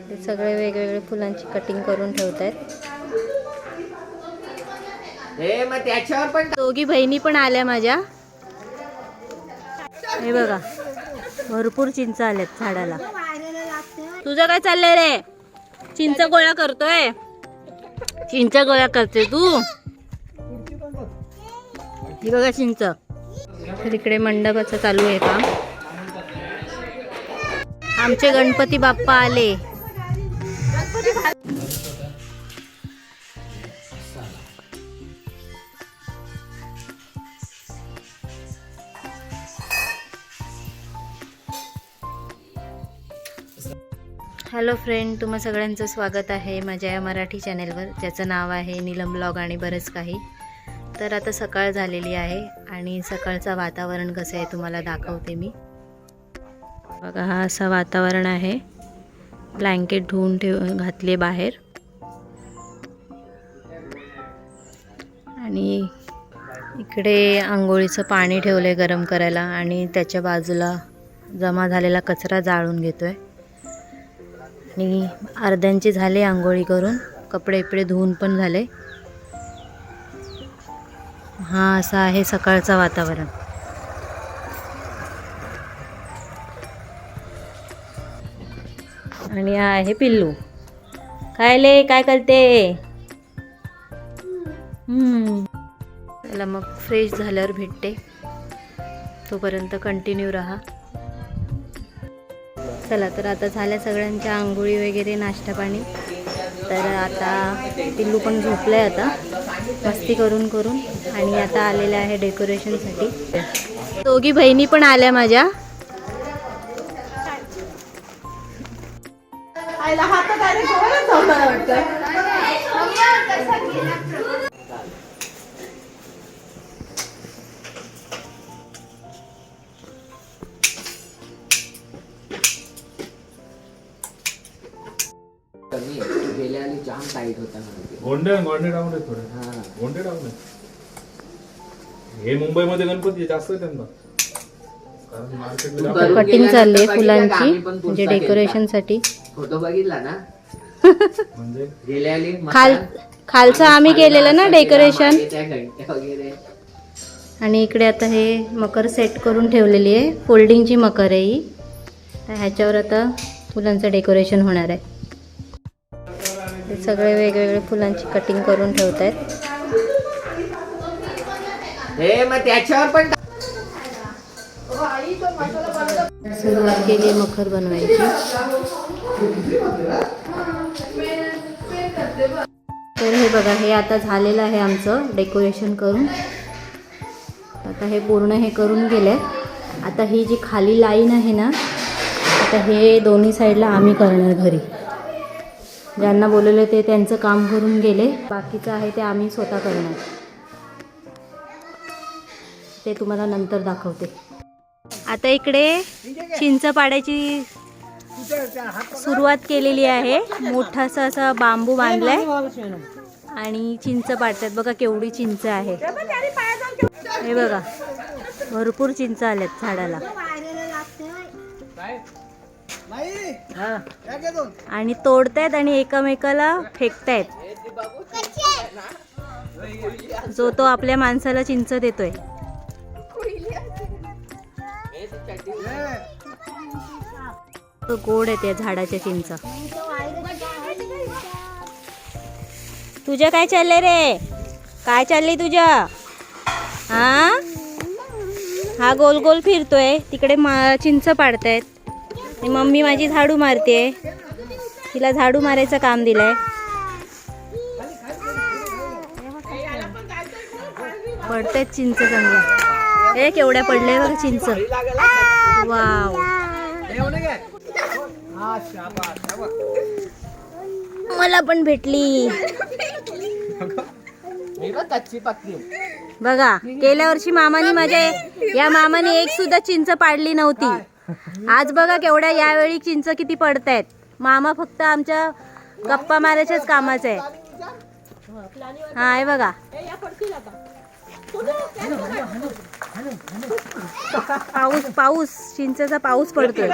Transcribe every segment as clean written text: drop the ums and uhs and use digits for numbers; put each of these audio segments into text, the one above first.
ते सगळे वेगवेगळे फुलांची कटिंग करून ठेवतायत. मग त्याच्यावर पण दोघी बहिणी पण आल्या माझ्या. हे बघा भरपूर चिंच आल्यात झाडाला. तुझं काय चाललंय रे? चिंच गोळा करतोय. चिंच गोळा करते तू. ही बघा चिंच. तर इकडे मंडपाचं चालू आहे काम. आमचे गणपती बाप्पा आले. हॅलो फ्रेंड, तुम्हा सगळ्यांचं स्वागत आहे माझ्या या मराठी चॅनेलवर, ज्याचं नाव आहे नीलम ब्लॉग आणि बरंच काही. तर आता सकाळ झालेली आहे आणि सकाळचं वातावरण कसं आहे तुम्हाला दाखवते मी. बघा, हा असं वातावरण आहे. ब्लँकेट धुवून घातले बाहेर आणि इकडे आंघोळीचं पाणी ठेवलंय गरम करायला आणि त्याच्या बाजूला जमा झालेला कचरा जाळून घेतोय. आणि अर्ध्यांचे झाले आंघोळी करून, कपडे इकडे धुवून पण झाले. हा असा आहे सकाळचं वातावरण. आणि हा आहे पिल्लू. काय करते? त्याला मग फ्रेश झाल्यावर भेटते, तोपर्यंत कंटिन्यू राहा. चला, तर आता झाल्या सगळ्यांच्या आंघोळी वगैरे, नाश्ता पाणी. तर आता पिल्लू पण झोपलंय आता मस्ती करून करून. आणि आता आलेलं आहे डेकोरेशनसाठी. दोघी बहिणी पण आल्या माझ्या. गेल्या आणि जाम टाईट होता. गोंडे डाऊन आहे थोडे. गोंडे डाऊन आहे. हे मुंबईमध्ये गणपती जास्त आहे त्यांना. कटिंग चालली आहे फुलांची, म्हणजे डेकोरेशन साठी. फोटो बघितला ना? म्हणजे गेल्या खालचं आम्ही केलेलं ना डेकोरेशन. वगैरे. आणि इकडे आता हे मकर सेट करून ठेवलेली आहे. फोल्डिंगची मकर आहे ही. तर ह्याच्यावर आता फुलांचं डेकोरेशन होणार आहे. ते सगळे वेगवेगळे फुलांची कटिंग करून ठेवतायत. मग त्याच्यावर पण सुरुवात केली मकर बनवायची. तर हे बघा, हे आता झालेलं आहे आमचं डेकोरेशन करून. आता हे पूर्ण हे करून गेले. आता ही जी खाली लाईन आहे ना, आता हे दोन्ही साईडला आम्ही करणार घरी. ज्यांना बोलवले ते त्यांचं काम करून गेले. बाकीचं आहे ते आम्ही स्वतः करणार. ते तुम्हाला नंतर दाखवते. आता इकडे चिंच पाडायची सुरुवात केलेली आहे. मोठासा असा बांबू बांधलाय आणि चिंच पाडतात. बघा केवढी चिंच आहे. हे बघा, भरपूर चिंच आल्यात झाडाला. आणि तोडतायत आणि एकमेकाला फेकतायत. जो तो आपल्या माणसाला चिंच देतोय. तो गोड आहे त्या झाडाच्या चिंच. तुझं काय चाललंय रे? काय चाललंय तुझं? हा गोल गोल फिरतोय. तिकडे चिंच पाडतायत. आणि मम्मी माझी झाडू मारते. तिला झाडू मारायचं काम दिलंय. पडतायत चिंच चांगल्या. हे केवढ्या पडल्या बघा चिंच. वाव, मला पण भेटली. बघा, गेल्या वर्षी या मामाने एक सुद्धा चिंच पाडली नव्हती. आज बघा केवढ्या, यावेळी चिंच किती पडतायत. मामा फक्त आमच्या गप्पा मारायच्याच कामाचं आहे. हा, हे बघा. पाऊस पाऊस चिंचेचा पाऊस पडतोय.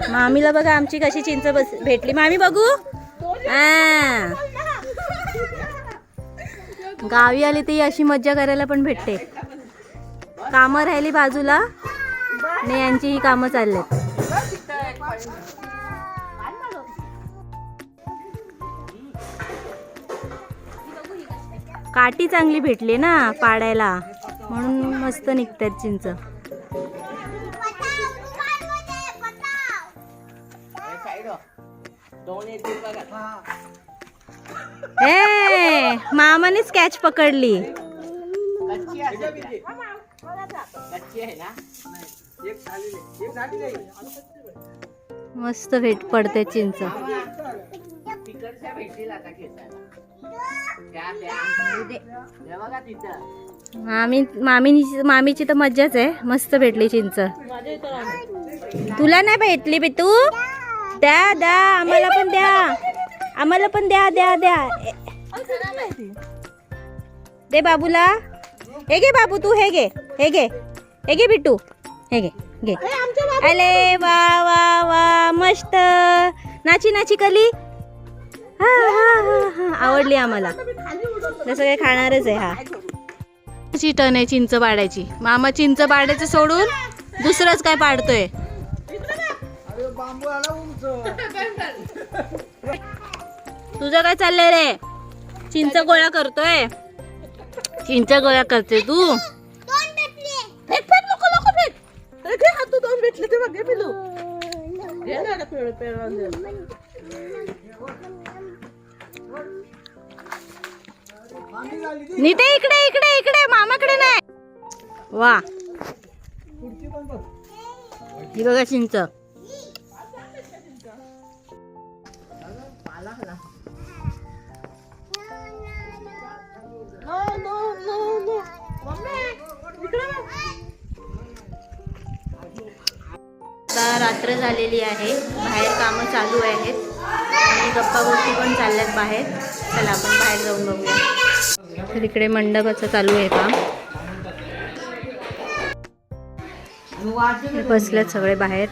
मामीला बघा आमची कशी चिंच भेटली. मामी बघू. गावी आली ती अशी मज्जा करायला पण भेटते. कामं राहिली बाजूला आणि यांची ही कामं चाललेत. काठी चांगली भेटली ना पाडायला म्हणून मस्त निघतात चिंच. ए मामानेच कॅच पकडली. मस्त भेट पडते चिंच. मामीची तर मज्जाच आहे. मस्त भेटली चिंच. तुला नाही भेटली बे तू? द्या द्या आम्हाला पण द्या. आम्हाला पण द्या द्या द्या. दे बाबूला. हे घे बाबू तू. हे घे हे घे हे घे बिट्टू. हे घे घे. अरे वा वा वा मस्त. नाची नाची कली. हा हा हा आवडली आम्हाला. जसं काही खाणारच आहे. हा टन आहे चिंच पाडायची. मामा चिंच पाडायचं सोडून दुसरंच काय पाडतोय. तुझं काय चाललंय रे? चिंच गोळा करतोय. चिंच गोळा करते तू. नीते इकडे इकडे इकडे मामाकडे नाही. वा ही बघा चिंच. आता रात्र झालेली आहे. बाहेर कामं चालू आहेत आणि गप्पा गोष्टी पण चालल्यात बाहेर. चला आपण बाहेर जाऊन बघूया. तर इकडे मंडपाचं चालू आहे काम. बसल्यात सगळे बाहेर.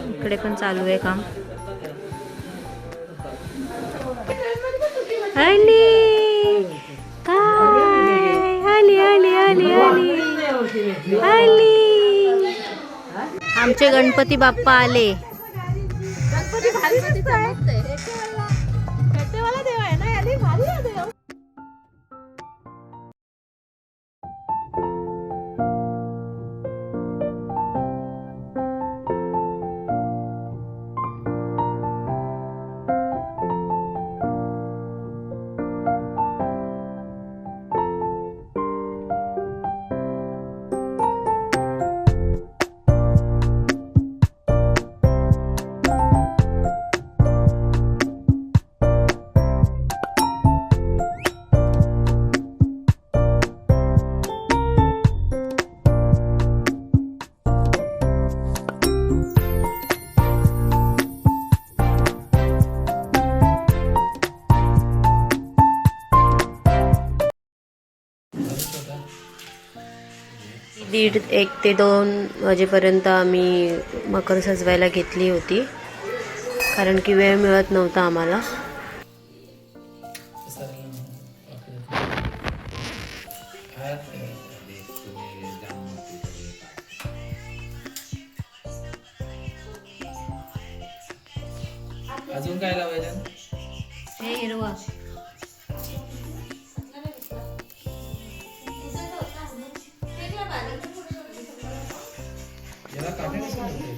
इकडे पण चालू आहे काम. आली काय आली आली आली आली आली. आमचे गणपती बाप्पा आले. दीड 1 ते 2 वाजेपर्यंत आम्ही मकर सजवायला घेतली होती, कारण की वेळ मिळत नव्हता आम्हाला. अजून काय लावायचं? हे हिरवा याला काटे कसं म्हणते?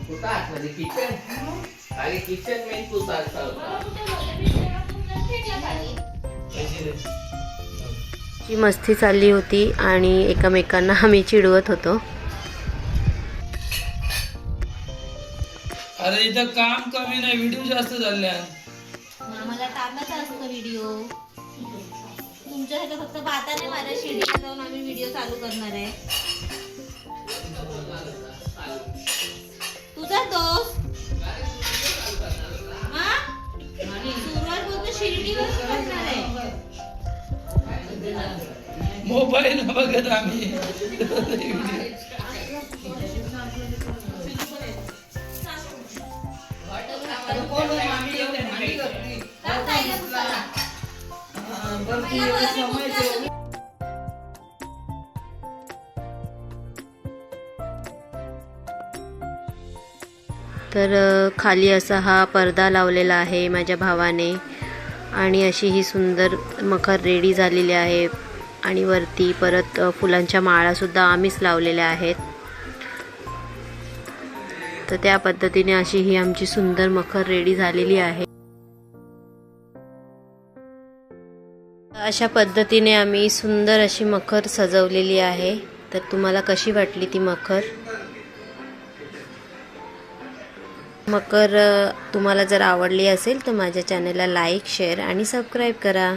कुठं आतमध्ये किचन? खाली किचन मेन तू चालता होता. ची मस्ती चालली होती आणि एकमेकांना आम्ही चिडवत होतो. अरे इथं काम कमी नाही, व्हिडिओ जास्त झाल्या. आम्हाला कामाचा असतो व्हिडिओ. तुमच्यासाठी फक्त बाता नाही माझ्या शिर्डीला जाऊन आम्ही व्हिडिओ चालू करणार आहे. तुझा दोस्त हा? सुरुवात बोलतो शिर्डीवर करणार आहे. मोबाईल बघत आम्ही. तर खाली असा हा पडदा लावलेला आहे माझ्या भावाने आणि अशी ही सुंदर मखर रेडी झालेली आहे आणि वरती परत फुलांच्या माळासुद्धा आम्हीच लावलेल्या आहेत. तर त्या पद्धतीने अशी ही आमची सुंदर मखर रेडी झालेली आहे. अशा पद्धतीने आम्ही सुंदर अशी मखर सजवलेली आहे. तर तुम्हाला कशी वाटली ती मखर? मखर तुम्हाला जर आवडली असेल तर माझ्या चॅनलला लाईक, शेअर आणि सबस्क्राईब करा.